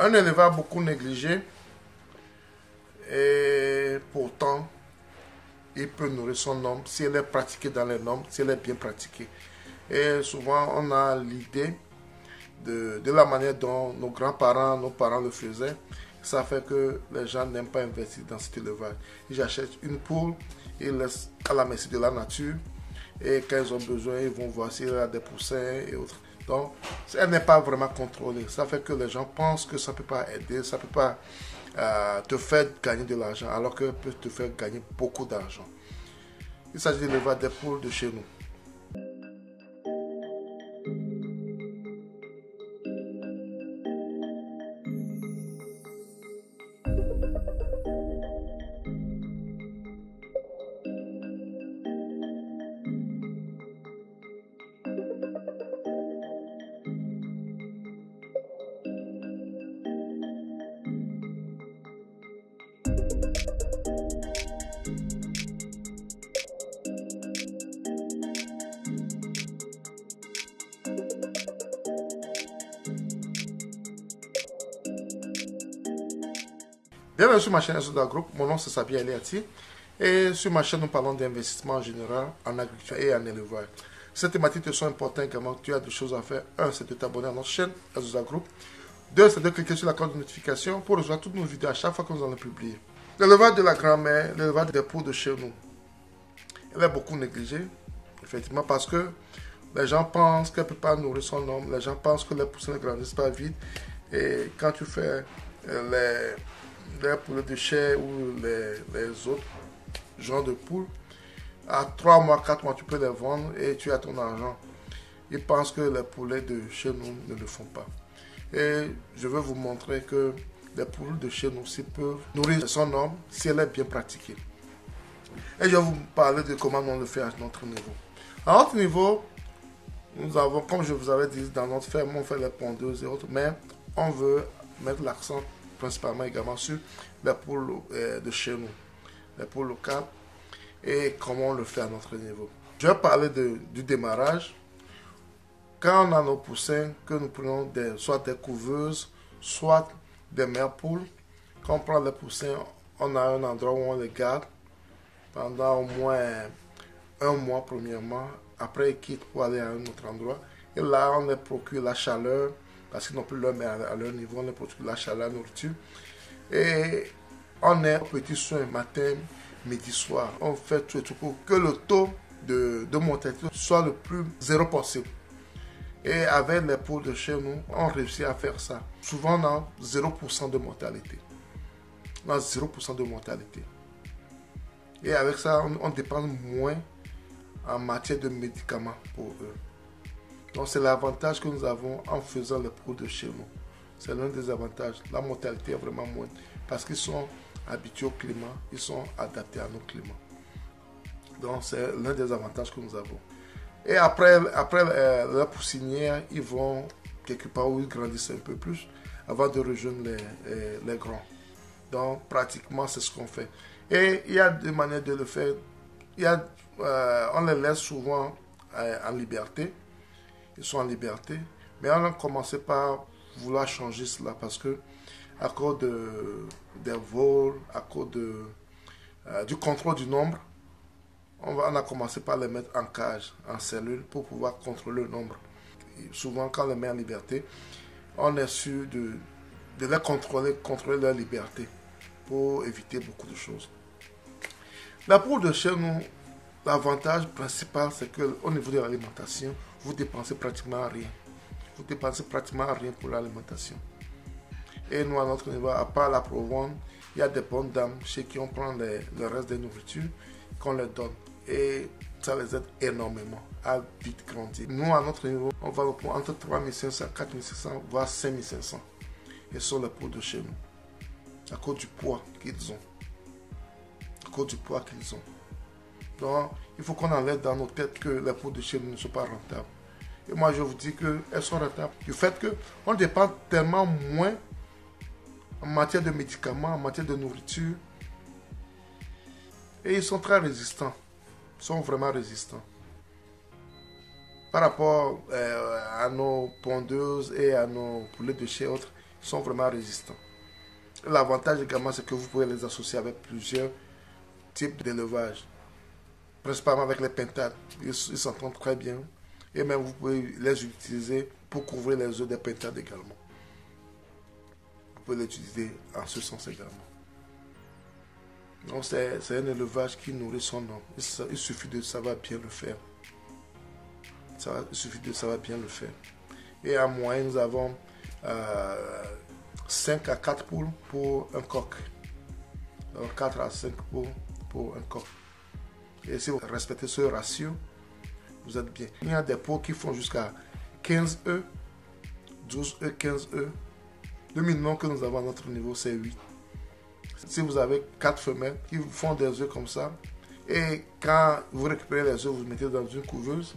Un élevage beaucoup négligé et pourtant il peut nourrir son homme si elle est pratiquée dans les normes, si elle est bien pratiquée. Et souvent on a l'idée de la manière dont nos grands-parents, nos parents le faisaient. Ça fait que les gens n'aiment pas investir dans cet élevage. Ils achètent une poule, ils laissent à la merci de la nature. Et quand ils ont besoin, ils vont voir s'il y a des poussins et autres. Donc, elle n'est pas vraiment contrôlée. Ça fait que les gens pensent que ça ne peut pas aider, ça ne peut pas te faire gagner de l'argent, alors que peut te faire gagner beaucoup d'argent. Il s'agit de l'élevage des poules de chez nous. Bienvenue sur ma chaîne Azoda Group, mon nom c'est Sabia Eliati et sur ma chaîne nous parlons d'investissement en général en agriculture et en élevage. Ces thématiques te sont importantes également, tu as deux choses à faire. Un, c'est de t'abonner à notre chaîne Azoda Group. Deux, c'est de cliquer sur la cloche de notification pour recevoir toutes nos vidéos à chaque fois que nous allons publier. L'élevage de la grand-mère, l'élevage des poules de chez nous, elle est beaucoup négligée, effectivement, parce que les gens pensent qu'elle ne peut pas nourrir son homme, les gens pensent que les poussins ne grandissent pas vite. Et quand tu fais les poulets de chair ou les autres genres de poules, à 3 mois, 4 mois, tu peux les vendre et tu as ton argent. Ils pensent que les poulets de chez nous ne le font pas. Et je veux vous montrer que les poules de chez nous aussi peuvent nourrir son homme si elle est bien pratiquée. Et je vais vous parler de comment on le fait à notre niveau. À notre niveau, nous avons, comme je vous avais dit, dans notre ferme, on fait les pondeuses et autres, mais on veut mettre l'accent principalement également sur les poules de chez nous, les poules locales, et comment on le fait à notre niveau. Je vais parler du démarrage. Quand on a nos poussins, que nous prenons soit des couveuses, soit des mères poules, quand on prend les poussins, on a un endroit où on les garde pendant au moins un mois premièrement. Après, ils quittent pour aller à un autre endroit. Et là, on les procure la chaleur, parce qu'ils n'ont plus leur mère à leur niveau, on les procure la chaleur, la nourriture. Et on est au petit soin matin, midi, soir. On fait tout et tout pour que le taux de mortalité soit le plus zéro possible. Et avec les poules de chez nous, on réussit à faire ça. Souvent, on a 0% de mortalité. On a 0% de mortalité. Et avec ça, on dépense moins en matière de médicaments pour eux. Donc, c'est l'avantage que nous avons en faisant les poules de chez nous. C'est l'un des avantages. La mortalité est vraiment moindre parce qu'ils sont habitués au climat, ils sont adaptés à nos climats. Donc, c'est l'un des avantages que nous avons. Et après la poussinière, ils vont quelque part où ils grandissent un peu plus avant de rejoindre les grands. Donc, pratiquement, c'est ce qu'on fait. Et il y a des manières de le faire. On les laisse souvent en liberté. Ils sont en liberté. Mais on a commencé par vouloir changer cela parce que à cause des vols, à cause du contrôle du nombre, on a commencé par les mettre en cage, en cellule, pour pouvoir contrôler le nombre. Et souvent, quand on les met en liberté, on est sûr de les contrôler leur liberté, pour éviter beaucoup de choses. La poule de chez nous, l'avantage principal, c'est qu'au niveau de l'alimentation, vous dépensez pratiquement rien. Vous dépensez pratiquement rien pour l'alimentation. Et nous, à notre niveau, à part la provende, il y a des bonnes dames chez qui on prend le reste des nourritures, qu'on les donne. Et ça les aide énormément à vite grandir. Nous, à notre niveau, on va reprendre entre 3500, 4500, voire 5500. Et ce sont les poules de chez nous. À cause du poids qu'ils ont. À cause du poids qu'ils ont. Donc, il faut qu'on enlève dans nos têtes que les poules de chez nous ne sont pas rentables. Et moi, je vous dis qu'elles sont rentables. Du fait qu'on dépend tellement moins en matière de médicaments, en matière de nourriture. Et ils sont très résistants. Ils sont vraiment résistants. Par rapport à nos pondeuses et à nos poulets de chez autres, sont vraiment résistants. L'avantage également, c'est que vous pouvez les associer avec plusieurs types d'élevage, principalement avec les pintades. Ils s'entendent très bien. Et même vous pouvez les utiliser pour couvrir les œufs des pintades également. Vous pouvez l'utiliser en ce sens également. Donc c'est un élevage qui nourrit son homme. Il suffit de savoir bien le faire. Il suffit de savoir bien le faire. Et en moyenne, nous avons 5 à 4 poules pour un coq. Donc 4 à 5 poules pour un coq. Et si vous respectez ce ratio, vous êtes bien. Il y a des poules qui font jusqu'à 15 œufs, 12 œufs, 15 œufs. Le minimum que nous avons à notre niveau, c'est 8. Si vous avez 4 femelles qui font des œufs comme ça, et quand vous récupérez les œufs, vous les mettez dans une couveuse,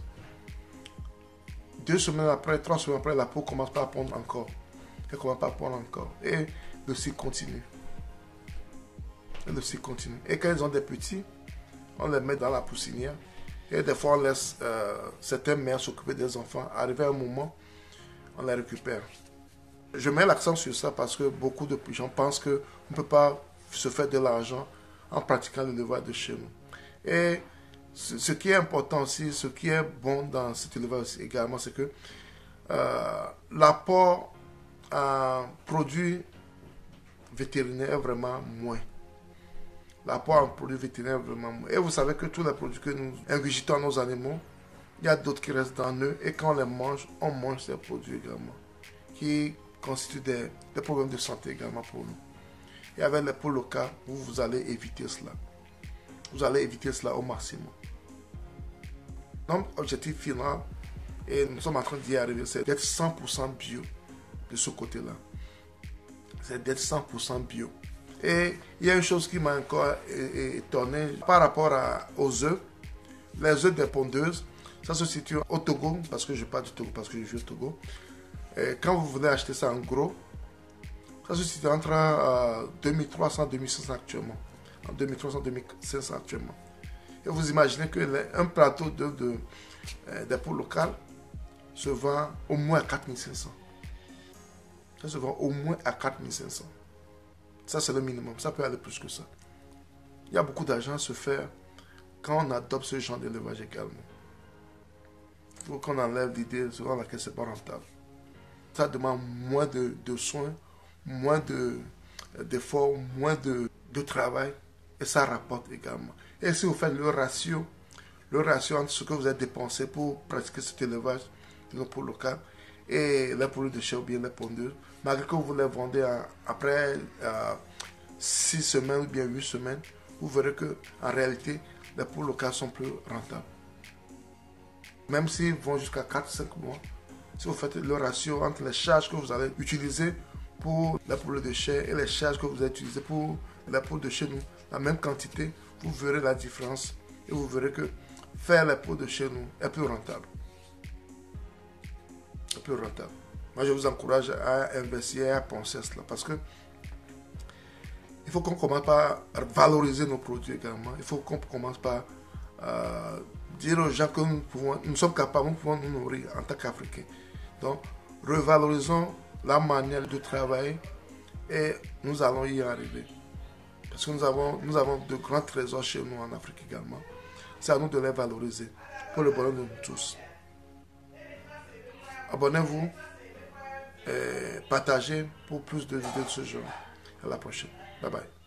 2 semaines après, 3 semaines après, la peau commence pas à pondre encore. Elle commence pas à pondre encore. Et le cycle continue. Et quand ils ont des petits, on les met dans la poussinière. Et des fois, on laisse certaines mères s'occuper des enfants. Arrivé à un moment, on les récupère. Je mets l'accent sur ça parce que beaucoup de gens pensent qu'on ne peut pas se faire de l'argent en pratiquant l'élevage de chez nous. Et ce qui est important aussi, ce qui est bon dans cet élevage également, c'est que l'apport en produits vétérinaires est vraiment moins. L'apport en produits vétérinaires est vraiment moins. Et vous savez que tous les produits que nous ingurgitons à nos animaux, il y a d'autres qui restent dans eux. Et quand on les mange, on mange ces produits également, qui constituent des problèmes de santé également pour nous. Et avec les poules locales, vous allez éviter cela. Vous allez éviter cela au maximum. Notre objectif final, et nous sommes en train d'y arriver, c'est d'être 100% bio de ce côté-là. C'est d'être 100% bio. Et il y a une chose qui m'a encore étonné par rapport aux œufs. Les œufs des pondeuses, ça se situe au Togo, parce que je parle du Togo, parce que je vis au Togo. Et quand vous voulez acheter ça en gros, ça se situe entre 2300 et 2500 actuellement. En 2300 et 2500 actuellement. Et vous imaginez qu'un plateau des poules locales se vend au moins à 4500. Ça se vend au moins à 4500. Ça, c'est le minimum. Ça peut aller plus que ça. Il y a beaucoup d'argent à se faire quand on adopte ce genre d'élevage également. Il faut qu'on enlève l'idée selon laquelle ce n'est pas rentable. Ça demande moins de soins, moins d'efforts, moins de travail. Et ça rapporte également. Et si vous faites le ratio entre ce que vous avez dépensé pour pratiquer cet élevage de nos poules locales et les poules de chair ou bien les pondeuses, malgré que vous les vendez après 6 semaines ou bien 8 semaines, vous verrez qu'en réalité, les poules locales sont plus rentables. Même s'ils vont jusqu'à 4-5 mois, si vous faites le ratio entre les charges que vous allez utiliser pour la poule de chair et les charges que vous allez utiliser pour la poule de chez nous, la même quantité, vous verrez la différence et vous verrez que faire la poule de chez nous est plus rentable. C'est plus rentable. Moi, je vous encourage à investir et à penser à cela parce que il faut qu'on commence par valoriser nos produits également. Il faut qu'on commence par dire aux gens que nous sommes capables, nous pouvons nous nourrir en tant qu'Africains. Donc, revalorisons la manière de travailler et nous allons y arriver. Parce que nous avons de grands trésors chez nous en Afrique également. C'est à nous de les valoriser pour le bonheur de nous tous. Abonnez-vous, partagez pour plus de vidéos de ce genre. À la prochaine. Bye bye.